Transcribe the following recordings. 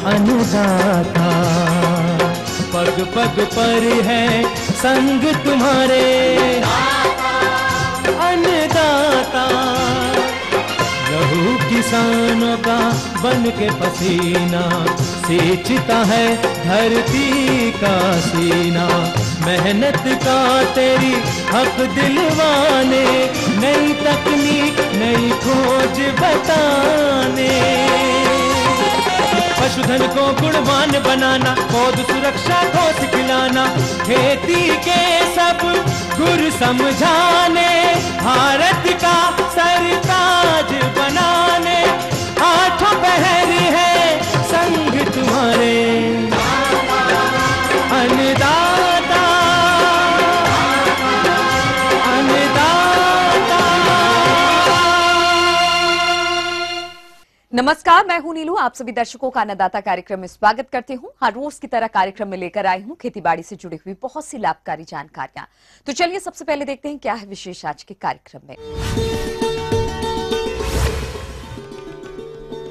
अन्नदाता। पग पग पर है संग तुम्हारे अन्नदाता। लहू किसानों का बन के पसीना सींचता है धरती का सीना। मेहनत का तेरी हक दिलवाने, नई तकनीक नई खोज बताने। पशुधन को गुणवान बनाना, पौध सुरक्षा को सिखलाना, खेती के सब गुर समझाने, भारत का सरताज बनाने। आठों पहर है संग तुम्हारे अन्नदाता अन्नदाता। नमस्कार, मैं हूं नीलू। आप सभी दर्शकों का अन्नदाता कार्यक्रम में स्वागत करती हूं। हर रोज की तरह कार्यक्रम में लेकर आई हूं खेतीबाड़ी से जुड़ी हुई बहुत सी लाभकारी जानकारियां। तो चलिए सबसे पहले देखते हैं क्या है विशेष आज के कार्यक्रम में।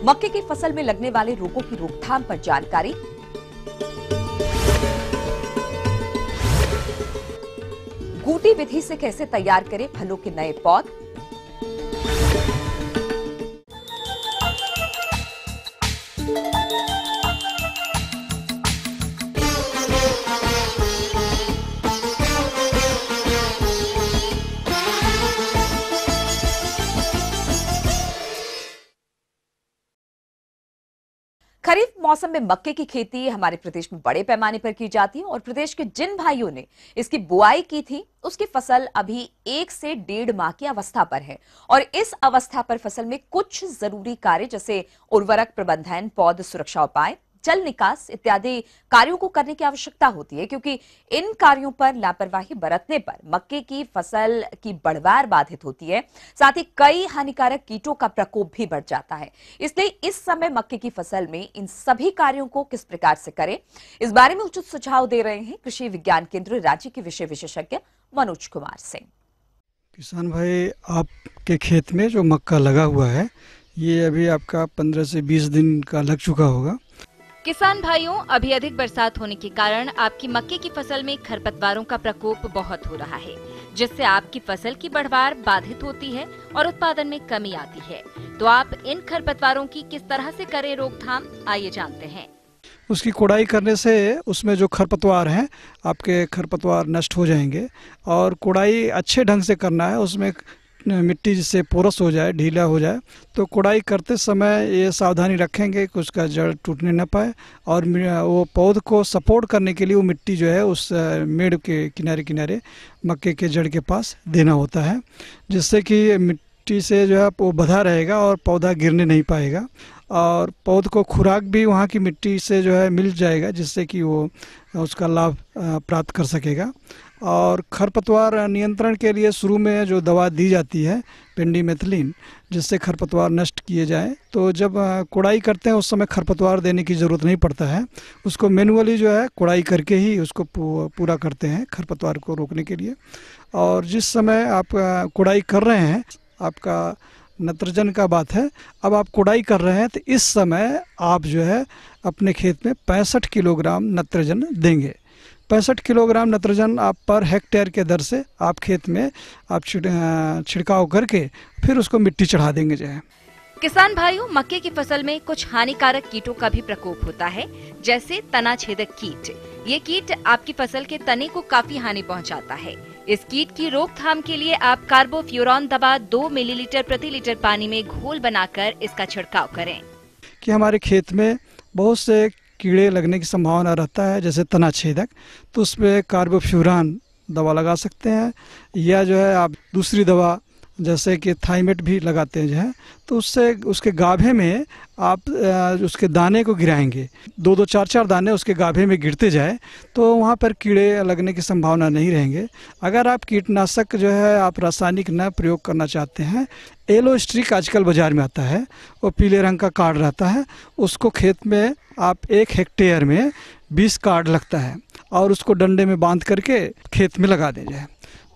मक्के की फसल में लगने वाले रोगों की रोकथाम पर जानकारी, गूटी विधि से कैसे तैयार करें फलों के नए पौध, खरीफ मौसम में मक्के की खेती हमारे प्रदेश में बड़े पैमाने पर की जाती है और प्रदेश के जिन भाइयों ने इसकी बुआई की थी उसकी फसल अभी 1 से 1.5 माह की अवस्था पर है। और इस अवस्था पर फसल में कुछ जरूरी कार्य जैसे उर्वरक प्रबंधन, पौध सुरक्षा उपाय, जल निकास इत्यादि कार्यों को करने की आवश्यकता होती है, क्योंकि इन कार्यों पर लापरवाही बरतने पर मक्के की फसल की बढ़वार बाधित होती है। साथ ही कई हानिकारक कीटों का प्रकोप भी बढ़ जाता है। इसलिए इस समय मक्के की फसल में इन सभी कार्यों को किस प्रकार से करें, इस बारे में उचित सुझाव दे रहे हैं कृषि विज्ञान केंद्र रांची के विषय विशेषज्ञ मनोज कुमार सिंह। किसान भाई, आपके खेत में जो मक्का लगा हुआ है ये अभी आपका 15 से 20 दिन का लग चुका होगा। किसान भाइयों, अभी अधिक बरसात होने के कारण आपकी मक्के की फसल में खरपतवारों का प्रकोप बहुत हो रहा है, जिससे आपकी फसल की बढ़वार बाधित होती है और उत्पादन में कमी आती है। तो आप इन खरपतवारों की किस तरह से करें रोकथाम, आइए जानते हैं। उसकी कोड़ाई करने से उसमें जो खरपतवार हैं आपके खरपतवार नष्ट हो जाएंगे। और कोड़ाई अच्छे ढंग से करना है, उसमें मिट्टी जिससे पोरस हो जाए, ढीला हो जाए। तो कोड़ाई करते समय ये सावधानी रखेंगे कि उसका जड़ टूटने न पाए और वो पौध को सपोर्ट करने के लिए वो मिट्टी जो है उस मेड़ के किनारे किनारे मक्के के जड़ के पास देना होता है, जिससे कि मिट्टी से जो है वो बंधा रहेगा और पौधा गिरने नहीं पाएगा। और पौध को खुराक भी वहाँ की मिट्टी से जो है मिल जाएगा, जिससे कि वो उसका लाभ प्राप्त कर सकेगा। और खरपतवार नियंत्रण के लिए शुरू में जो दवा दी जाती है पेंडिमेथिलिन, जिससे खरपतवार नष्ट किए जाएं। तो जब कोड़ाई करते हैं उस समय खरपतवार देने की ज़रूरत नहीं पड़ता है, उसको मैनुअली जो है कोड़ाई करके ही उसको पूरा करते हैं खरपतवार को रोकने के लिए। और जिस समय आप कोड़ाई कर रहे हैं, आपका नत्रजन का बात है, अब आप कोड़ाई कर रहे हैं तो इस समय आप जो है अपने खेत में 65 किलोग्राम नत्रजन देंगे। 65 किलोग्राम नत्रजन आप पर हेक्टेयर के दर से आप खेत में आप छिड़काव करके फिर उसको मिट्टी चढ़ा देंगे जो है। किसान भाइयों, मक्के की फसल में कुछ हानिकारक कीटों का भी प्रकोप होता है, जैसे तना छेदक कीट। ये कीट आपकी फसल के तने को काफी हानि पहुंचाता है। इस कीट की रोकथाम के लिए आप कार्बोफ्यूरॉन दवा 2 मिलीलीटर प्रति लीटर पानी में घोल बनाकर इसका छिड़काव करें। कि हमारे खेत में बहुत से कीड़े लगने की संभावना रहता है, जैसे तना छेदक, तो उस पर कार्बोफ्यूरॉन दवा लगा सकते हैं, या जो है आप दूसरी दवा जैसे कि थाइमेट भी लगाते हैं जो है। तो उससे उसके गाभे में आप उसके दाने को गिराएंगे, 2-2, 4-4 दाने उसके गाभे में गिरते जाए तो वहाँ पर कीड़े लगने की संभावना नहीं रहेंगे। अगर आप कीटनाशक जो है आप रासायनिक न प्रयोग करना चाहते हैं, एलो स्ट्रिक आजकल बाज़ार में आता है, वो पीले रंग का कार्ड रहता है, उसको खेत में आप 1 हेक्टेयर में 20 कार्ड लगता है और उसको डंडे में बांध करके खेत में लगा दें जाए।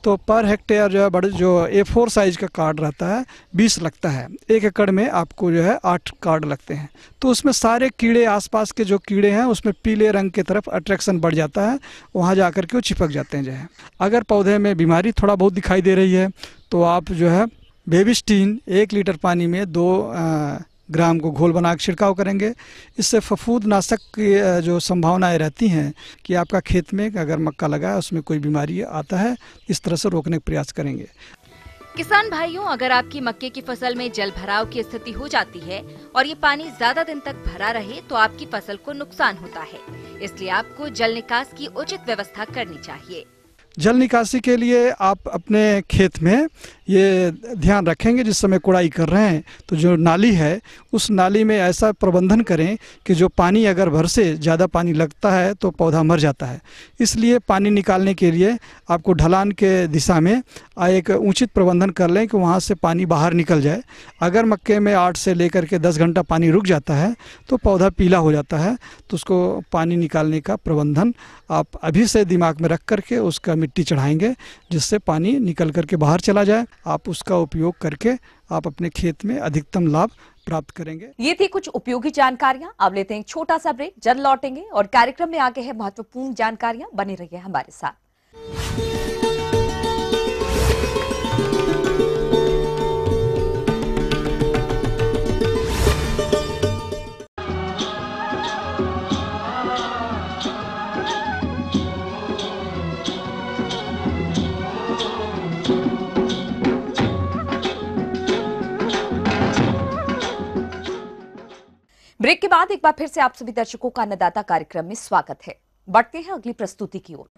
तो पर हेक्टेयर जो है बड़े जो A4 साइज का कार्ड रहता है 20 लगता है। 1 एकड़ में आपको जो है 8 कार्ड लगते हैं। तो उसमें सारे कीड़े, आसपास के जो कीड़े हैं उसमें पीले रंग की तरफ अट्रैक्शन बढ़ जाता है, वहाँ जा कर के वो चिपक जाते हैं जो है। अगर पौधे में बीमारी थोड़ा बहुत दिखाई दे रही है तो आप जो है बेबिस्टीन 1 लीटर पानी में 2 ग्राम को घोल बना के छिड़काव करेंगे। इससे फफूंद नाशक की जो संभावनाएं रहती हैं कि आपका खेत में अगर मक्का लगा है उसमें कोई बीमारी आता है, इस तरह से रोकने का प्रयास करेंगे। किसान भाइयों, अगर आपकी मक्के की फसल में जल भराव की स्थिति हो जाती है और ये पानी ज्यादा दिन तक भरा रहे तो आपकी फसल को नुकसान होता है। इसलिए आपको जल निकास की उचित व्यवस्था करनी चाहिए। जल निकासी के लिए आप अपने खेत में ये ध्यान रखेंगे, जिस समय कुड़ाई कर रहे हैं तो जो नाली है उस नाली में ऐसा प्रबंधन करें कि जो पानी अगर भर से ज़्यादा पानी लगता है तो पौधा मर जाता है। इसलिए पानी निकालने के लिए आपको ढलान के दिशा में एक उचित प्रबंधन कर लें कि वहाँ से पानी बाहर निकल जाए। अगर मक्के में 8 से लेकर के 10 घंटा पानी रुक जाता है तो पौधा पीला हो जाता है, तो उसको पानी निकालने का प्रबंधन आप अभी से दिमाग में रख करके उसका मिट्टी चढ़ाएंगे, जिससे पानी निकल करके बाहर चला जाए। आप उसका उपयोग करके आप अपने खेत में अधिकतम लाभ प्राप्त करेंगे। ये थी कुछ उपयोगी जानकारियां। अब लेते हैं एक छोटा सा ब्रेक, जल्द लौटेंगे और कार्यक्रम में आगे है महत्वपूर्ण जानकारियां। बने रहिए हमारे साथ। ब्रेक के बाद एक बार फिर से आप सभी दर्शकों का अन्नदाता कार्यक्रम में स्वागत है। बढ़ते हैं अगली प्रस्तुति की ओर।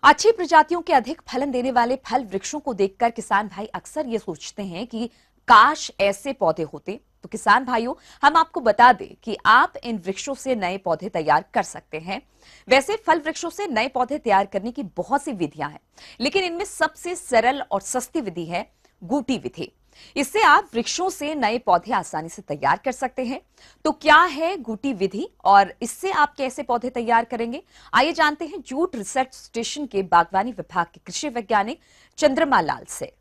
अच्छी प्रजातियों के अधिक फलन देने वाले फल वृक्षों को देखकर किसान भाई अक्सर ये सोचते हैं कि काश ऐसे पौधे होते। तो किसान भाइयों, हम आपको बता दें कि आप इन वृक्षों से नए पौधे तैयार कर सकते हैं। वैसे फल वृक्षों से नए पौधे तैयार करने की बहुत सी विधियां हैं, लेकिन इनमें सबसे सरल और सस्ती विधि है गूटी विधि। इससे आप वृक्षों से नए पौधे आसानी से तैयार कर सकते हैं। तो क्या है गूटी विधि और इससे आप कैसे पौधे तैयार करेंगे, आइए जानते हैं जूट रिसर्च स्टेशन के बागवानी विभाग के कृषि वैज्ञानिक चंद्रमा लाल से।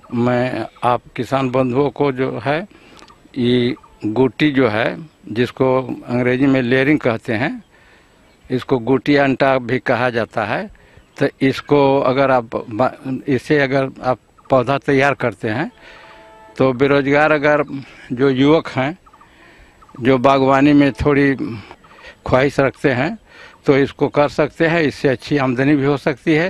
मैं आप किसान बंधुओं को जो है ये गूटी जो है, जिसको अंग्रेजी में लेयरिंग कहते हैं, इसको गूटी अंटा भी कहा जाता है। तो इसको अगर आप पौधा तैयार करते हैं तो बेरोजगार अगर जो युवक हैं जो बागवानी में थोड़ी ख्वाहिश रखते हैं तो इसको कर सकते हैं। इससे अच्छी आमदनी भी हो सकती है।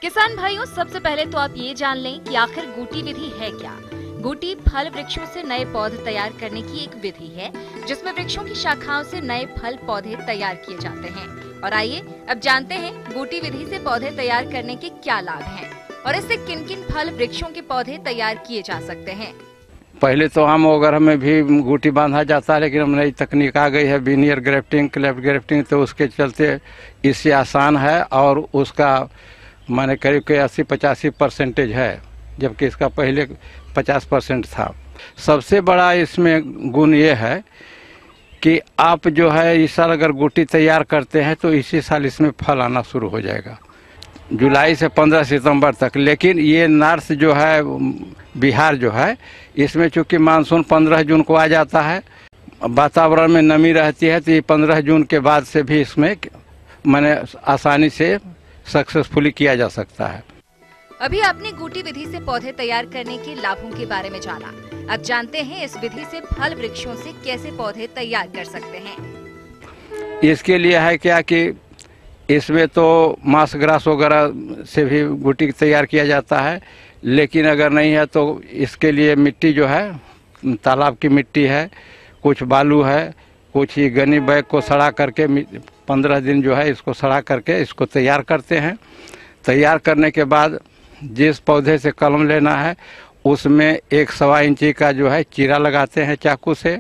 किसान भाइयों, सबसे पहले तो आप ये जान लें कि आखिर गूटी विधि है क्या। गूटी फल वृक्षों से नए पौधे तैयार करने की एक विधि है जिसमें वृक्षों की शाखाओं से नए फल पौधे तैयार किए जाते हैं। और आइए अब जानते हैं गूटी विधि से पौधे तैयार करने के क्या लाभ हैं और इससे किन किन फल वृक्षों के पौधे तैयार किए जा सकते हैं। पहले तो आम वगैरह में भी गूटी बांधा जाता है, लेकिन अब नई तकनीक आ गई है विनियर ग्राफ्टिंग, क्लेफ्ट ग्राफ्टिंग, तो उसके चलते इससे आसान है और उसका माने करीब के 80-85% है, जबकि इसका पहले 50% था। सबसे बड़ा इसमें गुण ये है कि आप जो है इस साल अगर गूटी तैयार करते हैं तो इसी साल इसमें फल आना शुरू हो जाएगा, जुलाई से 15 सितंबर तक। लेकिन ये नॉर्थ जो है बिहार जो है, इसमें चूंकि मानसून 15 जून को आ जाता है, वातावरण में नमी रहती है, तो ये 15 जून के बाद से भी इसमें माने आसानी से सक्सेसफुली किया जा सकता है। अभी आपने गूटी विधि से पौधे तैयार करने के लाभों के बारे में जाना। अब जानते हैं इस विधि से फल वृक्षों से कैसे पौधे तैयार कर सकते हैं। इसके लिए है क्या कि इसमें तो मांस ग्रास वगैरह से भी गूटी तैयार किया जाता है, लेकिन अगर नहीं है तो इसके लिए मिट्टी जो है तालाब की मिट्टी है, कुछ बालू है, कुछ ही गनी बैग को सड़ा करके 15 दिन जो है इसको सड़ा करके इसको तैयार करते हैं। तैयार करने के बाद जिस पौधे से कलम लेना है उसमें 1 सवा इंची का जो है चीरा लगाते हैं चाकू से,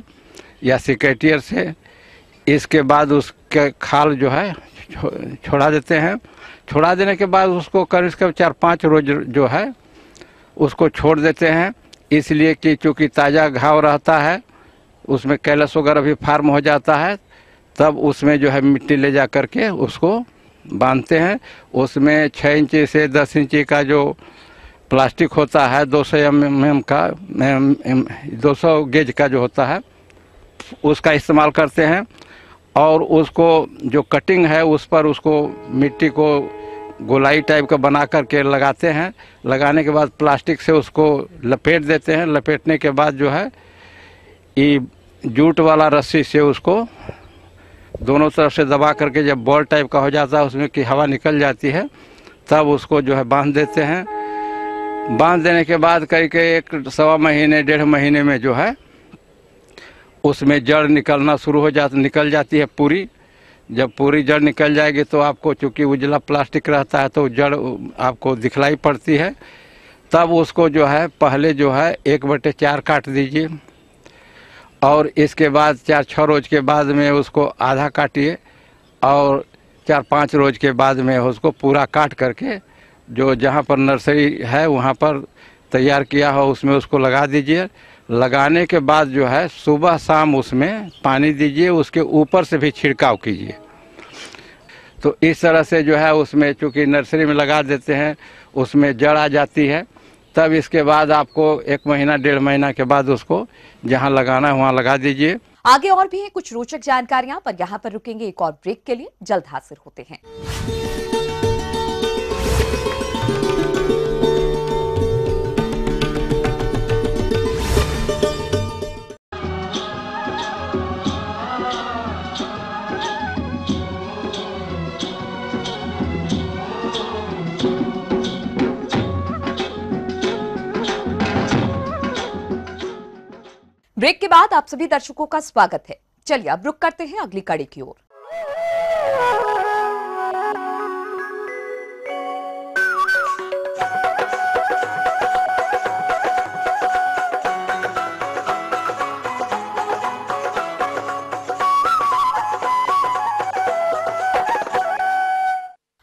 या सिकेटियर से। इसके बाद उसके खाल जो है छोड़ा देते हैं। छोड़ा देने के बाद उसको करीब से 4-5 रोज जो है उसको छोड़ देते हैं, इसलिए कि चूँकि ताज़ा घाव रहता है उसमें कैलस वगैरह भी फार्म हो जाता है। तब उसमें जो है मिट्टी ले जा कर के उसको बांधते हैं। उसमें 6 इंची से 10 इंची का जो प्लास्टिक होता है 200 mm का 200 गेज का जो होता है उसका इस्तेमाल करते हैं। और उसको जो कटिंग है उस पर उसको मिट्टी को गोलाई टाइप का बना करके लगाते हैं। लगाने के बाद प्लास्टिक से उसको लपेट देते हैं। लपेटने के बाद जो है ये जूट वाला रस्सी से उसको दोनों तरफ से दबा करके जब बॉल टाइप का हो जाता है उसमें की हवा निकल जाती है तब उसको जो है बांध देते हैं। बांध देने के बाद करीब 1-1.25 महीने 1.5 महीने में जो है उसमें जड़ निकलना शुरू हो निकल जाती है पूरी। जब पूरी जड़ निकल जाएगी तो आपको चूँकि उजला प्लास्टिक रहता है तो जड़ आपको दिखलाई पड़ती है। तब उसको जो है पहले जो है 1/4 काट दीजिए और इसके बाद 4-6 रोज के बाद में उसको आधा काटिए और 4-5 रोज के बाद में उसको पूरा काट करके जो जहाँ पर नर्सरी है वहाँ पर तैयार किया हो उसमें उसको लगा दीजिए। लगाने के बाद जो है सुबह शाम उसमें पानी दीजिए, उसके ऊपर से भी छिड़काव कीजिए। तो इस तरह से जो है उसमें चूँकि नर्सरी में लगा देते हैं उसमें जड़ आ जाती है। तब इसके बाद आपको 1 महीना 1.5 महीना के बाद उसको जहाँ लगाना है वहाँ लगा दीजिए। आगे और भी है कुछ रोचक जानकारियां, पर यहाँ पर रुकेंगे एक और ब्रेक के लिए। जल्द हाजिर होते हैं। ब्रेक के बाद आप सभी दर्शकों का स्वागत है। चलिए अब रुक करते हैं अगली कड़ी की ओर।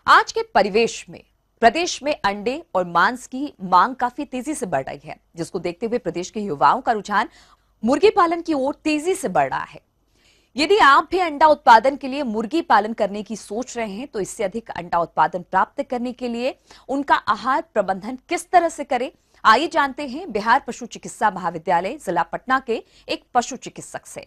आज के परिवेश में प्रदेश में अंडे और मांस की मांग काफी तेजी से बढ़ रही है, जिसको देखते हुए प्रदेश के युवाओं का रुझान मुर्गी पालन की ओर तेजी से बढ़ रहा है। यदि आप भी अंडा उत्पादन के लिए मुर्गी पालन करने की सोच रहे हैं तो इससे अधिक अंडा उत्पादन प्राप्त करने के लिए उनका आहार प्रबंधन किस तरह से करें, आइए जानते हैं बिहार पशु चिकित्सा महाविद्यालय जिला पटना के एक पशु चिकित्सक से।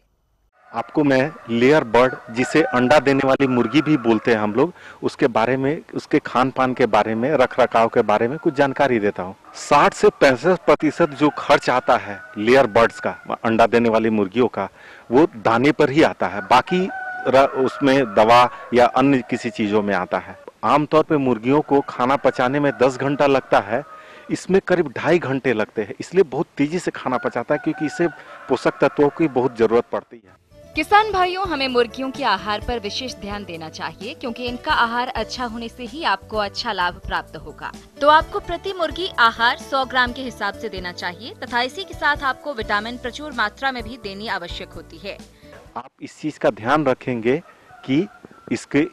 आपको मैं लेयर बर्ड, जिसे अंडा देने वाली मुर्गी भी बोलते हैं हम लोग, उसके बारे में, उसके खान पान के बारे में, रख रखाव के बारे में कुछ जानकारी देता हूँ। 60 से 65% जो खर्च आता है लेयर बर्ड्स का, अंडा देने वाली मुर्गियों का, वो दाने पर ही आता है। बाकी उसमें दवा या अन्य किसी चीजों में आता है। आमतौर पर मुर्गियों को खाना पचाने में 10 घंटा लगता है, इसमें करीब 2.5 घंटे लगते हैं। इसलिए बहुत तेजी से खाना पचाता है क्योंकि इसे पोषक तत्वों की बहुत जरूरत पड़ती है। किसान भाइयों, हमें मुर्गियों के आहार पर विशेष ध्यान देना चाहिए क्योंकि इनका आहार अच्छा होने से ही आपको अच्छा लाभ प्राप्त होगा। तो आपको प्रति मुर्गी आहार 100 ग्राम के हिसाब से देना चाहिए तथा इसी के साथ आपको विटामिन प्रचुर मात्रा में भी देनी आवश्यक होती है। आप इस चीज का ध्यान रखेंगे कि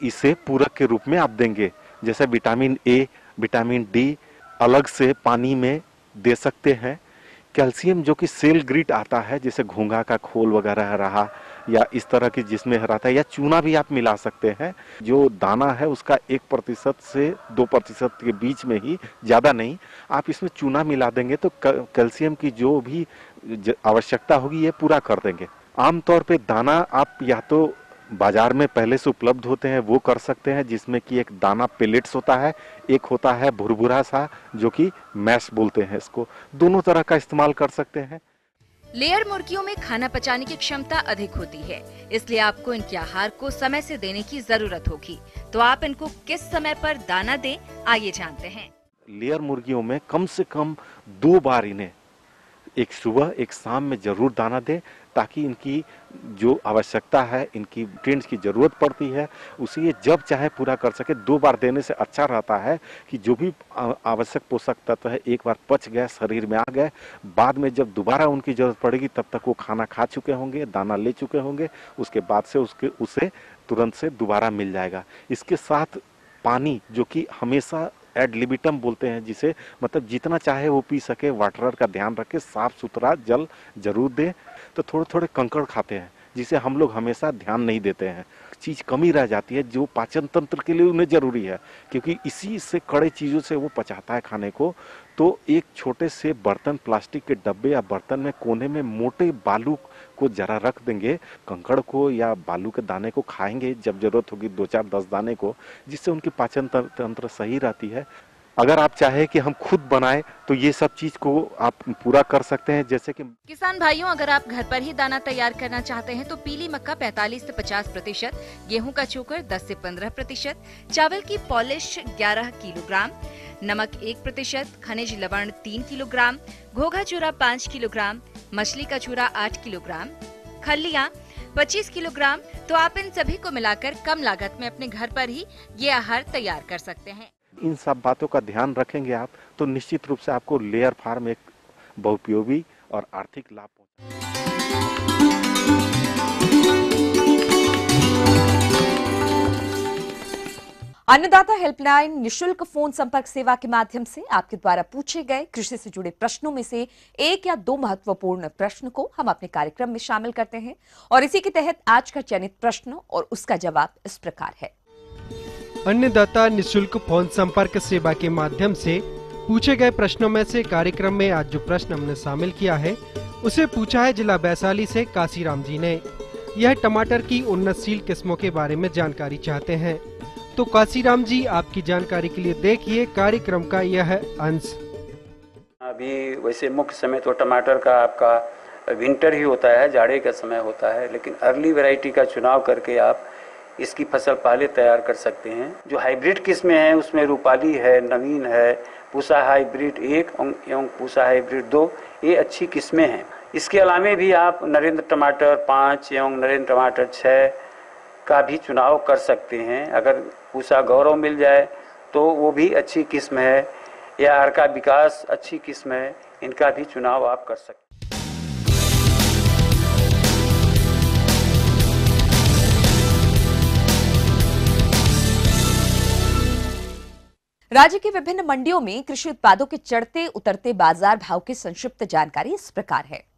इसे पूरक के रूप में आप देंगे। जैसे विटामिन ए, विटामिन डी अलग से पानी में दे सकते हैं। कैल्शियम जो कि सेल ग्रीट आता है, जैसे घोंघा का खोल वगैरह रहा या इस तरह की जिसमें रहता है, या चूना भी आप मिला सकते हैं। जो दाना है उसका 1% से 2% के बीच में ही, ज्यादा नहीं। आप इसमें चूना मिला देंगे तो कैल्शियम की जो भी आवश्यकता होगी ये पूरा कर देंगे। आमतौर पे दाना आप या तो बाजार में पहले से उपलब्ध होते हैं वो कर सकते हैं, जिसमें कि एक दाना पेलेट्स होता है, एक होता है भुरभुरा सा जो कि मैश बोलते हैं इसको। दोनों तरह का इस्तेमाल कर सकते हैं। लेयर मुर्गियों में खाना पचाने की क्षमता अधिक होती है, इसलिए आपको इनके आहार को समय से देने की जरूरत होगी। तो आप इनको किस समय पर दाना दें, आइए जानते हैं। लेयर मुर्गियों में कम से कम 2 बार इन्हें एक सुबह एक शाम में जरूर दाना दें, ताकि इनकी जो आवश्यकता है, इनकी न्यूट्रिएंट्स की जरूरत पड़ती है, उसे ये जब चाहे पूरा कर सके। 2 बार देने से अच्छा रहता है कि जो भी आवश्यक पोषक तत्व है एक बार पच गए, शरीर में आ गए, बाद में जब दोबारा उनकी जरूरत पड़ेगी तब तक वो खाना खा चुके होंगे, दाना ले चुके होंगे, उसके बाद से उसे तुरंत से दोबारा मिल जाएगा। इसके साथ पानी, जो कि हमेशा एड लिबिटम बोलते हैं, जिसे मतलब जितना चाहे वो पी सके, वाटरर का ध्यान रखे, साफ सुथरा जल जरूर दे। तो थोड़े थोड़े कंकड़ खाते हैं, जिसे हम लोग हमेशा ध्यान नहीं देते हैं, चीज कमी रह जाती है जो पाचन तंत्र के लिए उन्हें जरूरी है, क्योंकि इसी से कड़े चीजों से वो पचाता है खाने को। तो एक छोटे से बर्तन, प्लास्टिक के डब्बे या बर्तन में कोने में मोटे बालू को जरा रख देंगे, कंकड़ को या बालू के दाने को खाएंगे जब जरूरत होगी, 2, 4, 10 दाने को, जिससे उनकी पाचन तंत्र सही रहती है। अगर आप चाहे कि हम खुद बनाएं तो ये सब चीज को आप पूरा कर सकते हैं। जैसे कि किसान भाइयों, अगर आप घर पर ही दाना तैयार करना चाहते हैं तो पीली मक्का 45 से 50%, गेहूं का चोकर 10 से 15%, चावल की पॉलिश 11 किलोग्राम, नमक 1%, खनिज लवण 3 किलोग्राम, घोघा चूरा 5 किलोग्राम, मछली का चूरा 8 किलोग्राम, खल्लियां 25 किलोग्राम। तो आप इन सभी को मिलाकर कम लागत में अपने घर पर ही ये आहार तैयार कर सकते हैं। इन सब बातों का ध्यान रखेंगे आप, तो निश्चित रूप से आपको लेयर फार्म एक बहुउपयोगी और आर्थिक लाभ पहुंचा। अन्नदाता हेल्पलाइन निशुल्क फोन संपर्क सेवा के माध्यम से आपके द्वारा पूछे गए कृषि से जुड़े प्रश्नों में से 1 या 2 महत्वपूर्ण प्रश्न को हम अपने कार्यक्रम में शामिल करते हैं, और इसी के तहत आज का चयनित प्रश्न और उसका जवाब इस प्रकार है। अन्नदाता निशुल्क फोन संपर्क सेवा के माध्यम से पूछे गए प्रश्नों में से कार्यक्रम में आज जो प्रश्न हमने शामिल किया है उसे पूछा है जिला वैशाली से काशीराम जी ने। यह टमाटर की उन्नतशील किस्मों के बारे में जानकारी चाहते हैं। तो काशीराम जी, आपकी जानकारी के लिए देखिए कार्यक्रम का यह अंश। अभी वैसे मुख्य समय तो टमाटर का आपका विंटर ही होता है, जाड़े का समय होता है, लेकिन अर्ली वैरायटी का चुनाव करके आप इसकी फसल पहले तैयार कर सकते हैं। जो हाइब्रिड किस्में हैं उसमें रूपाली है, नवीन है, पूसा हाइब्रिड 1 एवं पूसा हाइब्रिड 2, ये अच्छी किस्में हैं। इसके अलावा भी आप नरेंद्र टमाटर 5 एवं नरेंद्र टमाटर 6 का भी चुनाव कर सकते हैं। अगर पूसा गौरव मिल जाए तो वो भी अच्छी किस्म है, या आर का विकास अच्छी किस्म है, इनका भी चुनाव आप कर सकते हैं। राज्य की विभिन्न मंडियों में कृषि उत्पादों के चढ़ते उतरते बाजार भाव की संक्षिप्त जानकारी इस प्रकार है।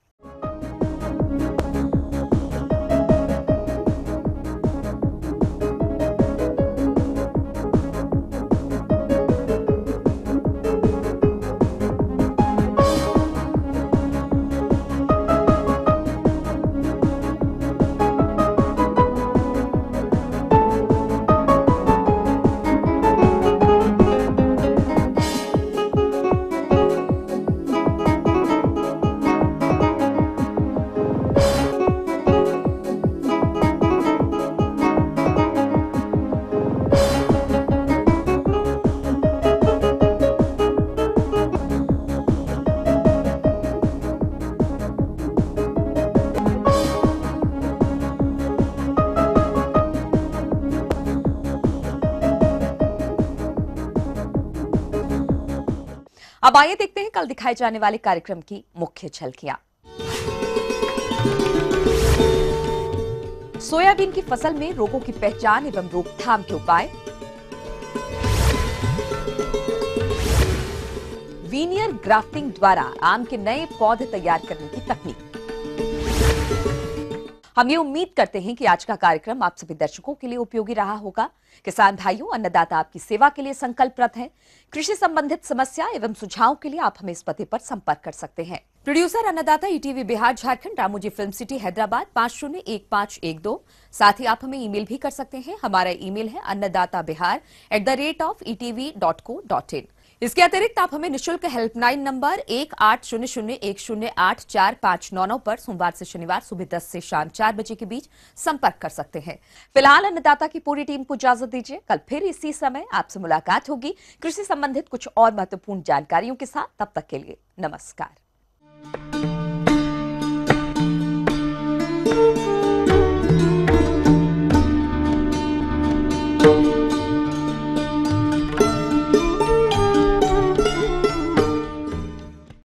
अब आइए देखते हैं कल दिखाए जाने वाले कार्यक्रम की मुख्य झलकियां। सोयाबीन की फसल में रोगों की पहचान एवं रोकथाम के उपाय, वीनियर ग्राफ्टिंग द्वारा आम के नए पौधे तैयार करने की तकनीक। हम ये उम्मीद करते हैं कि आज का कार्यक्रम आप सभी दर्शकों के लिए उपयोगी रहा होगा। किसान भाइयों, अन्नदाता आपकी सेवा के लिए संकल्परत हैं। कृषि संबंधित समस्या एवं सुझाव के लिए आप हमें इस पते पर संपर्क कर सकते हैं। प्रोड्यूसर अन्नदाता ETV Bihar Jharkhand, Ramoji film city Hyderabad 501512। साथ ही आप हमें ईमेल भी कर सकते हैं। हमारा ईमेल है annadatabihar@etv.co.in। इसके अतिरिक्त आप हमें निशुल्क हेल्पलाइन नंबर 180010084599 पर सोमवार से शनिवार सुबह 10 से शाम 4 बजे के बीच संपर्क कर सकते हैं। फिलहाल अन्नदाता की पूरी टीम को इजाजत दीजिए। कल फिर इसी समय आपसे मुलाकात होगी कृषि संबंधित कुछ और महत्वपूर्ण जानकारियों के साथ। तब तक के लिए नमस्कार।